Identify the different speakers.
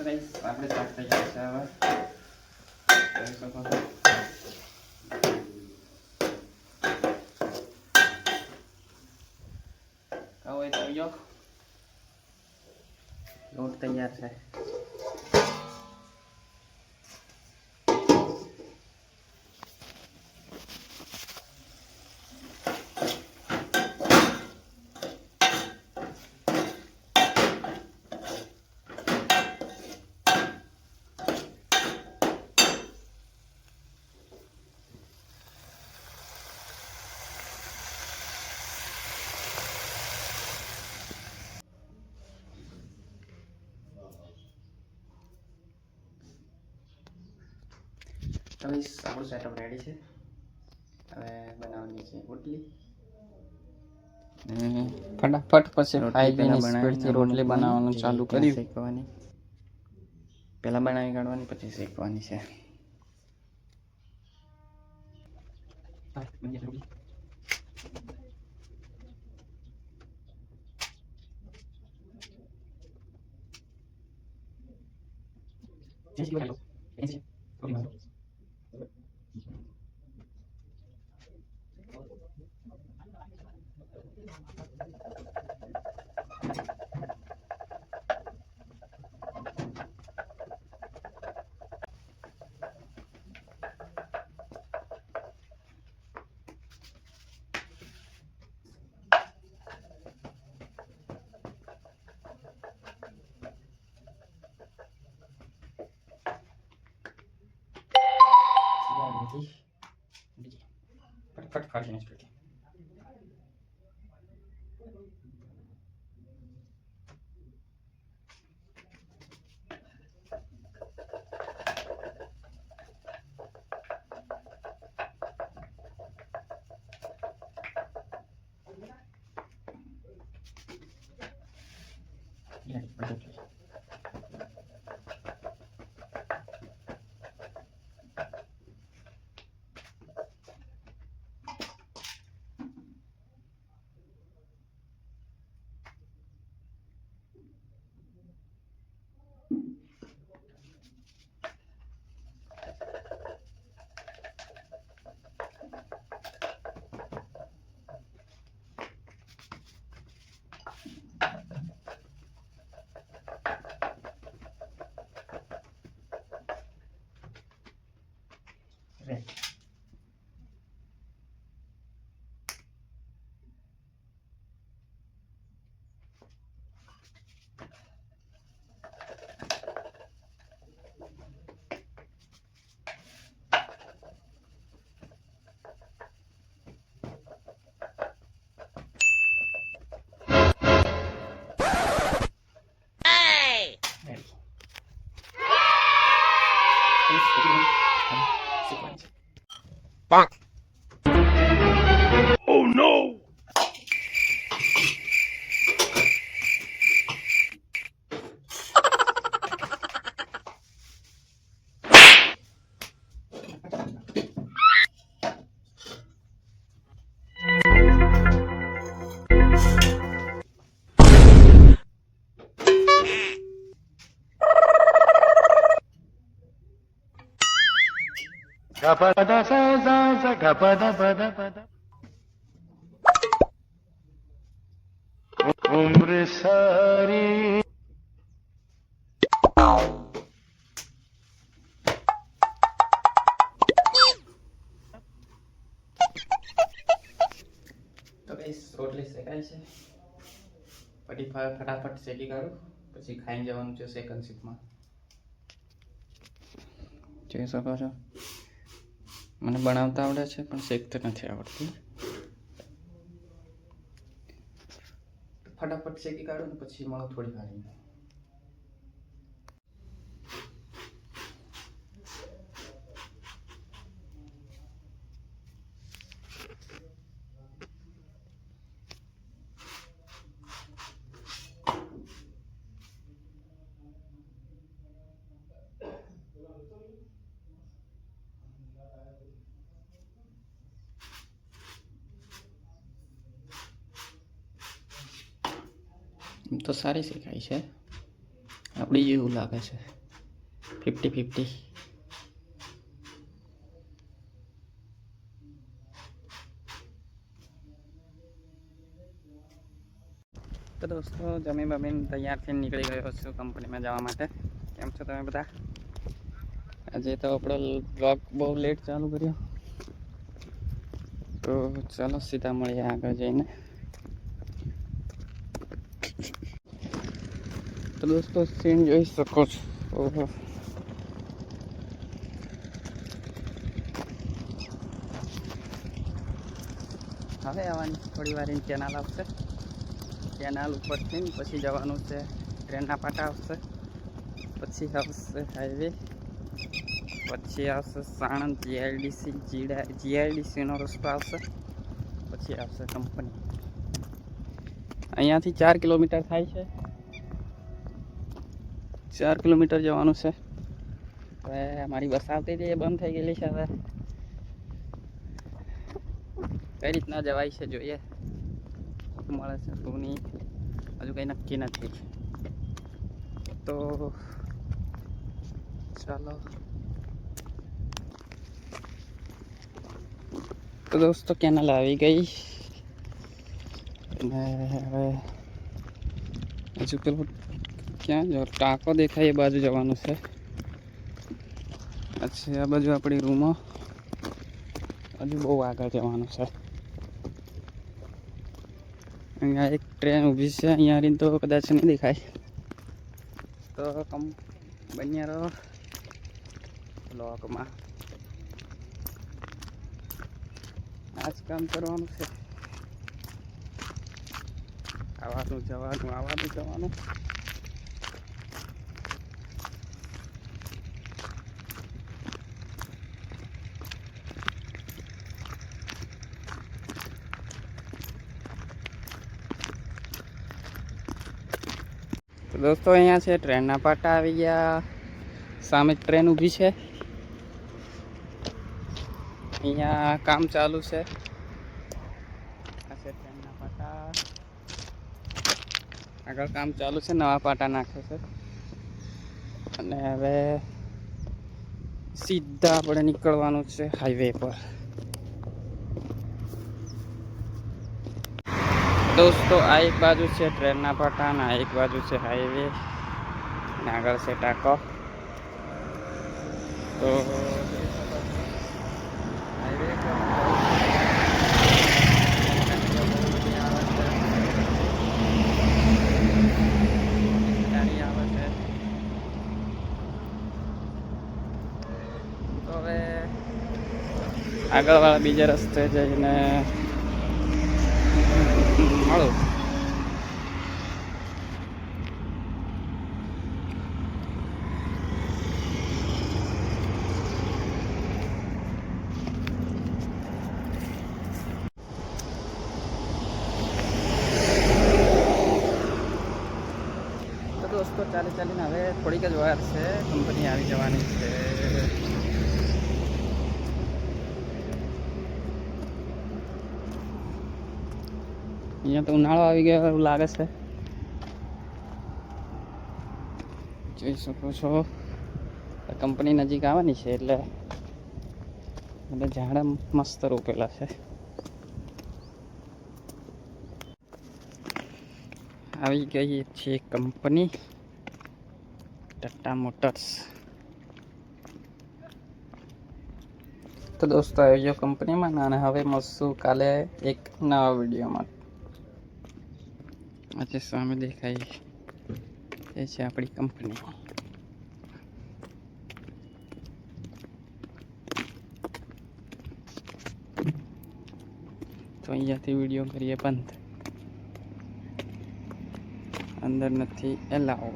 Speaker 1: Guys આપણે શાક તૈયાર છે હવે જોઈ શકો છો હવે તો જો લોટ તૈયાર છે તો આપણું સેટઅપ રેડી છે હવે બનાવવાની છે રોટલી
Speaker 2: ફટાફટ પછી 5 મિનિટ સ્પીડથી રોટલી બનાવવાનું ચાલુ કર્યું.
Speaker 1: શેકવાની પહેલાં બનાવી કાઢવાની પછી શેકવાની છે ફટફટ કાઢીને speed
Speaker 3: Oh no! Gapada sa sa sa gapada pada pada umr sari
Speaker 1: તો ગાઈસ રોટલી શેકાય છે ફટાફટ શેકી કાઢું પછી ખાઈને જવાનું છે સેકન્ડ શિફ્ટમાં જોઈ શકો છો મને બનાવતા આવડે છે પણ શેકતા નથી આવડતી ફટાફટ શેકી કાઢું ને પછી મળો થોડી વારીને તો સારી શીખાય છે આપણી જેવું લાગે છે 50-50. તો દોસ્તો જમી બમીને તૈયાર થઈને નીકળી ગયો છું કંપનીમાં જવા માટે. કેમ છો તમે બધા? આજે તો આપણો બ્લોગ બહુ લેટ ચાલુ કર્યો, તો ચાલો સીધા મળીએ આગળ જઈને. તો દોસ્તો સીન જોઈ શકો છો. ઓહો, હવે આવવાની થોડી વાર કેનાલ આવશે. કેનાલ ઉપરથી પછી જવાનું છે ટ્રેનના પાટા આવશે, પછી આવશે હાઈવે, પછી આવશે સાણંદ જીઆઈડીસીનો રસ્તો આવશે, પછી આવશે કંપની. અહીંયાથી 4 કિલોમીટર થાય છે. 4 કિલોમીટર જવાનું છે. હવે મારી બસ આવતી હતી એ બંધ થઈ ગયેલી છે. હવે કઈ રીતના જવાય છે જોઈએ, શું મળે છે શું નહીં, હજુ કંઈ નક્કી નથી. તો ચાલો. તો દોસ્તો કેનાલ આવી ગઈ અને હવે હજુ પેલું ક્યાં જો ટાંકો દેખાય એ બાજુ જવાનું છે. અચ્છા, આ બાજુ આપણી રૂમો, હજુ બહુ આગળ જવાનું છે. અહીંયા એક ટ્રેન ઊભી છે, અહીંયા રીને તો કદાચ નહીં દેખાય. તો બન્યા રહો બ્લોગમાં. આ જ કામ કરવાનું છે, આવવાનું જવાનું. તો દોસ્તો અહીંયા છે ટ્રેનના પાટા આવી ગયા. સામે ટ્રેન ઊભી છે, અહીંયા કામ ચાલુ છે. આ છે ટ્રેનના પાટા, આગળ કામ ચાલુ છે, નવા પાટા નાખે છે. અને હવે સીધા આપણે નીકળવાનું છે હાઈવે પર. દોસ્તો આ એક બાજુ છે ટ્રેનના પાટા અને આ એક બાજુ છે હાઈવે, અને આગળ છે ટાંકો. તો હાઈવે ગાડી આવે છે. તો હવે આગળવાળા બીજા રસ્તે જઈને મળું. તો દોસ્તો ચાલીને હવે થોડીક જ વાર છે, કંપની આવી જવાની છે. અહીંયા તો ઉનાળો આવી ગયો એવું લાગે છે, જોઈ શકો છો. કંપની નજીક આવવાની છે એટલે બધા ઝાડા મસ્ત રોપેલા છે. આવી ગઈ છે કંપની ટાટા મોટર્સ. તો દોસ્તો આવી ગયો કંપનીમાં, અને હવે મળશું કાલે એક નવા વિડીયોમાં. આજે સામે દેખાય એ છે આપણી કંપની. તો અહીંયાથી વિડીયો કરીએ બંધ, અંદર નથી એલાઉ.